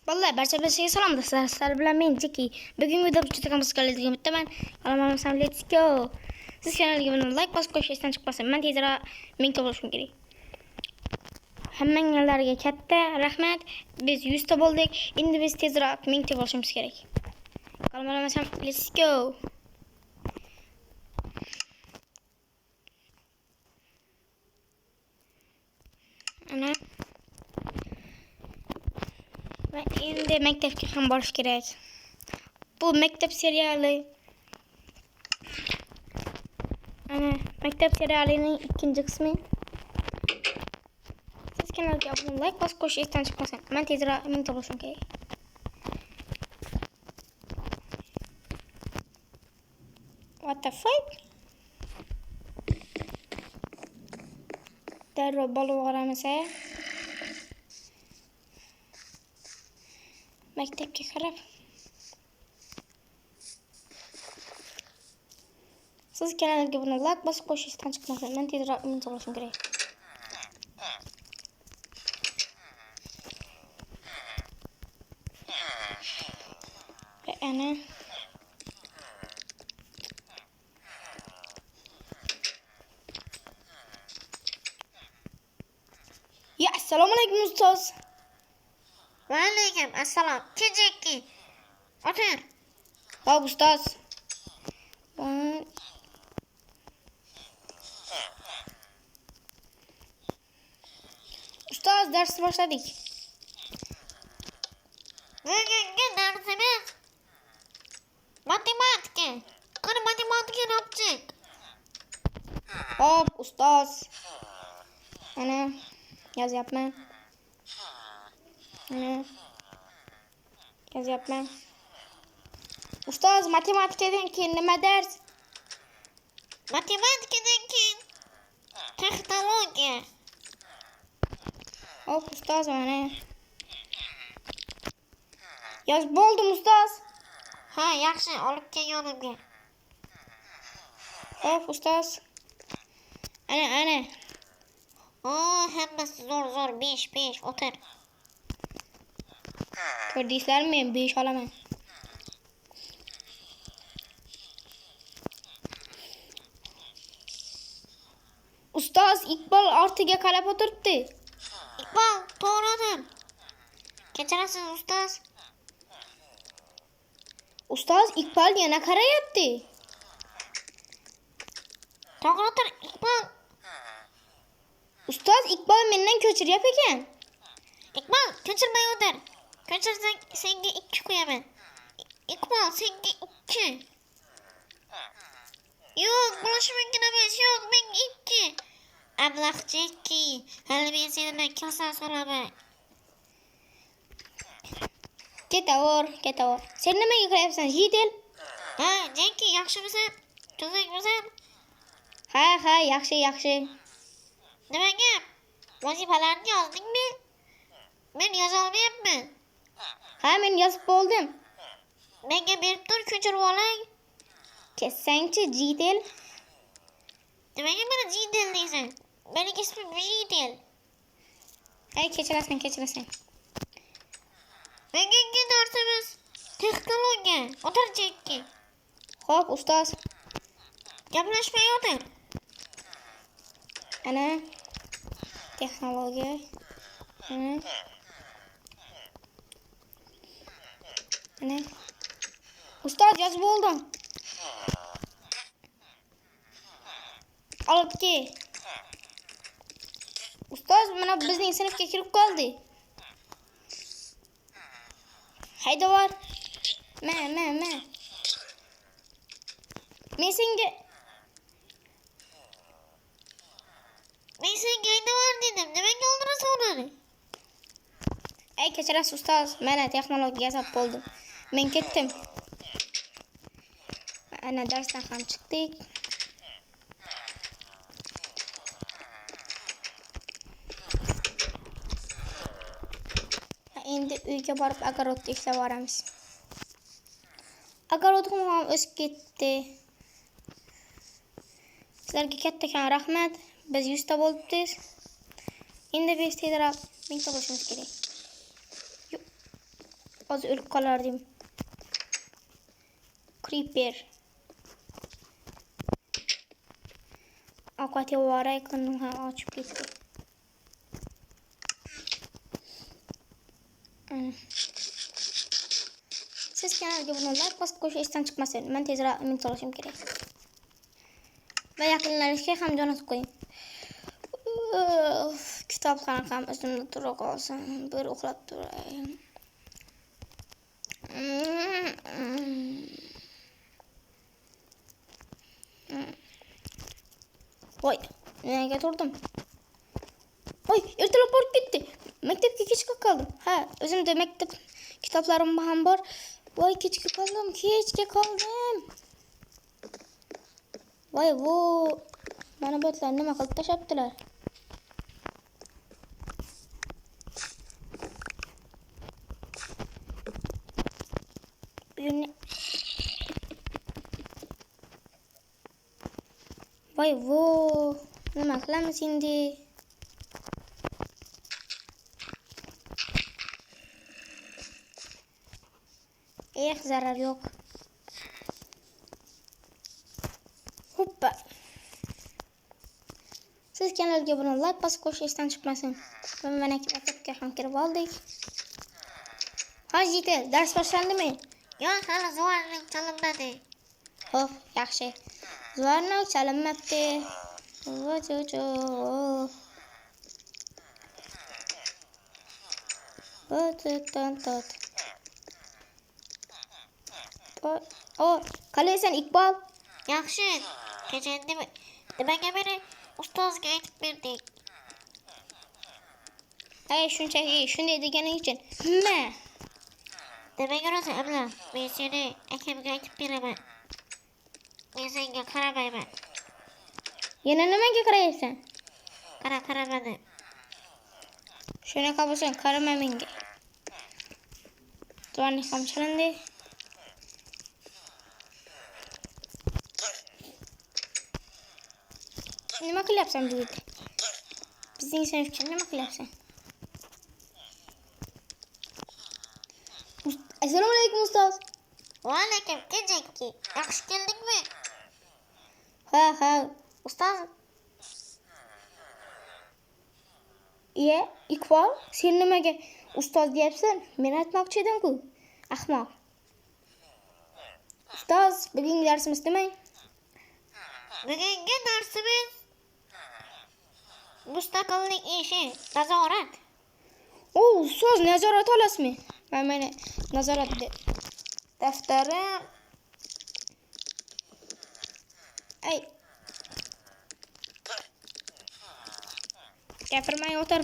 Vallahi barcha salom do'stlar. Sizlar bilan men Jeki. Bugungi videoda juda ham qiziqarli bittaman. Qalaman let's go. Siz kanalga abone like bosib qo'yish esdan chiqmasin. Men tezroq 1000 ta bo'lishim kerak. Hammanglarga katta rahmat. Biz 100 ta bo'ldik. Endi biz tezroq 1000 ta bo'lishimiz kerak. Qalaman let's go. Ana ve endi maktabga ham borish kerak. Bu maktab seriali. Ana maktab serialining ikkinchi qismi. Siz kanalga abone like bosib qo'yish esdan chiqmasin. Men tezroq 1000 ta bo'lishim kerak. What the fuck? Darrov bo'lib olamiz. Maktabga qarab. Siz kanalga abone like bosib qo'yish esdan chiqmasin. Men tezroq 1000 ta bo'lishim kerak. Ana ya assalomu alaykum ustoz. Va alaykum assalom. Kecheki. O'tir. Xo'p ustoz. Ustoz darsni boshladik. Bugungi darsimiz matematika. Qani matematikani o'qiylik. Xo'p ustoz. Ana yozyapman. Yozyapman. Ustoz matematikadan keyin nima dars? Matematikadan keyin texnologiya. Xo'p ustoz mana. Yozib bo'ldim ustoz. Ha, yaxshi, olib kel yonimga. Xo'p ustoz. Ana. Hammasi zo'r 5 o'tir. Ko'rdingizlarmi? Men 5 olaman. Ustoz Iqbol ortiga qarab o'tiribdi. Iqbol, to'g'ridir. Kechirasiz ustoz. Ustoz Iqbol yana qarayapti. To'g'ridir, Iqbol. Ustoz Iqbol mendan ko'chiryapti ekan. Iqbol, ko'chirmay o'tir. Ko'chirsang senga 2 qo'yaman. Iqbol, senga 2. Yo'q, bo'lishi mumkin emas. Yo'q, menga 2. Ablahchiki, hali men sendan kelsa so'raman. Ketaver. Sen nimaga qarayapsan, Jidel? Ha, Jeki, yaxshimisan? Tuzukmisan? Ha, yaxshi. Nima gap? Vazifalarni yozdingmi? Men yoza olmayapman. Ha, men yozib bo'ldim. Menga berib tur, ko'chirib olay. Kessangchi, Jidel. Nimaga meni Jidel deysan? Mening ismim Jidel. Ay, kechirasan. Bugungi darsimiz texnologiya. O'tir, Jeki. Xo'p, ustoz. Gaplashmay o'tir. Ana texnologiya. Ana. Ustoz yozib bo'ldim. Olib kel. Ustoz mana bizning sinfga kirib qoldi. Haydavor. Ma. Men senga haydavor dedim. Nimaga o'ldirasan uni? Ay kechirasiz ustoz. Mana texnologiya yozib bo'ldim. Men ketdim. Ana darsdan ham chiqdik. Endi uyga borib agarodda ishlab boramiz. Agarodim ham o'sib ketdi. Sizlarga kattakon rahmat. Biz 100 ta bo'libmiz. Endi biz tezroq 1000 ta bo'lishimiz kerak. Az ölüp kalardım. Creeper. Akati vara ekranını açıp gitti. Siz kanalga abone olmayı, basıp koşuştan çıkmasın. Ben tezra emin çalışım gerek. Ve yakınlarınızga ham jo'natib qo'ying. Kitobxona ham o'zimda tura qolsin. Bir uxlab turay. Voy, nega turdim? Voy, ertalab borib ketdi. Maktabga kechga qoldim. Ha, o'zimda maktab kitoblarim ham bor. Voy, kechga qoldim. Voy, bu mana bu otlar nima qilib tashlabdilar? Voy, bu nima qilamiz endi? Zarar yok. Hoppa. Siz kanalga abone olib, like bosib qo'shishdan chiqmasin. Mana maktabga ham kirib oldik. Hozir dars boshlandimi? Yo'q, hali zuvarning chalinmadi. Xo'p, yaxshi. Zuvarning chalinmabdi. Vojojo. Vojotot. Qalaysan Iqbol? Yaxshi. Kecha nimaga beri ustozga aytib berdik. Shunchaki shunday deganing uchun nima? Demak rosa abla, men seni akamga aytib beraman. Men senga qaramayman. Yana nimaga qaraysan? Qaramadi. Shunaqa bo'lsa qarama menga. Duvarni ham chalindi. Nima qilyapsan bu yerda? Bizning sinfga nima qilyapsan? Assalomu alaykum ustoz. Va alaykum, kechaki. Yaxshi keldingmi? Ha. Ustoz, Iqbol, sen nimaga ustoz deyapsan? Men aytmoqchi edim-ku. Ahmoq. Ustoz, bugungi darsimiz nima? bugungi darsimiz mustaqillik ishi, nazorat. Ustoz, nazorat olasizmi? Mana nazorat daftarim. Gapirmay o'tir.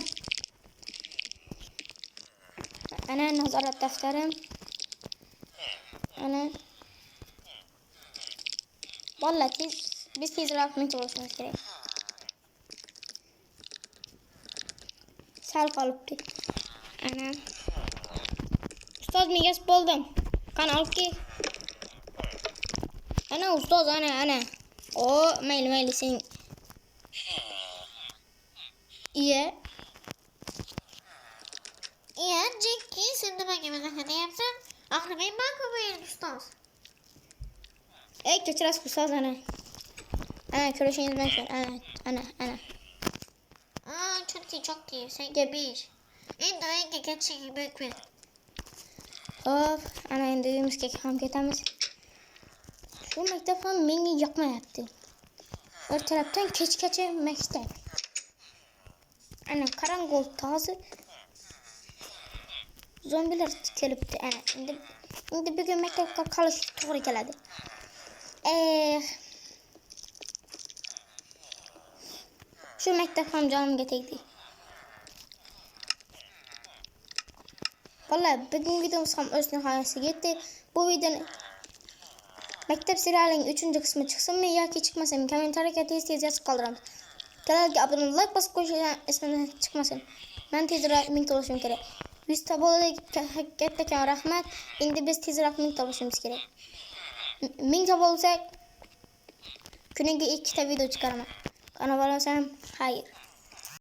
Ana nazorat daftarim. Ana. Bolalar, biz tezroq minta bo'lishimiz kerak. Sal qolibdi. Ana. Ustoz, men yozib bo'ldim. Qani olib kel. Ana ustoz, ana. Mayli sen. Jeki, sen nimaga bunaqa deyapsan? Axir men ma'qul ustoz. Kechirasiz ustoz, ana. Ko'rishingiz mumkin. Ana. Chunki, senga 5. Endi o'yinga ketishing mumkin. Xo'p, ana endi uyimizga ham ketamiz. Shu maktab ham menga yoqmayapti. Ertalabdan kechgacha maktab. Ana qarang'u tozi. Zombilar kelibdi. Ana endi bugun maktabga qolish to'g'ri keladi. Shu maktab ham jonimga tegdi. Vallahi bugungi videomiz ham o'z nihoyasiga yetdi. Bu videoni maktab serialining 3-qismi chiqsinmi yoki chiqmasinmi kommentariyaga tez yozib qoldiramiz. Kanalga abone olib, like bosib qo'yishdan esingizdan chiqmasin. Men tezroq ming bo'lishim kerak. 100 ta bo'ldi, kattakon rahmat. Endi biz tezroq ming bo'lishimiz kerak. 1000 ta bo'lsak kuniga 2 ta video chiqaraman. Qani bo'lasam, xayr.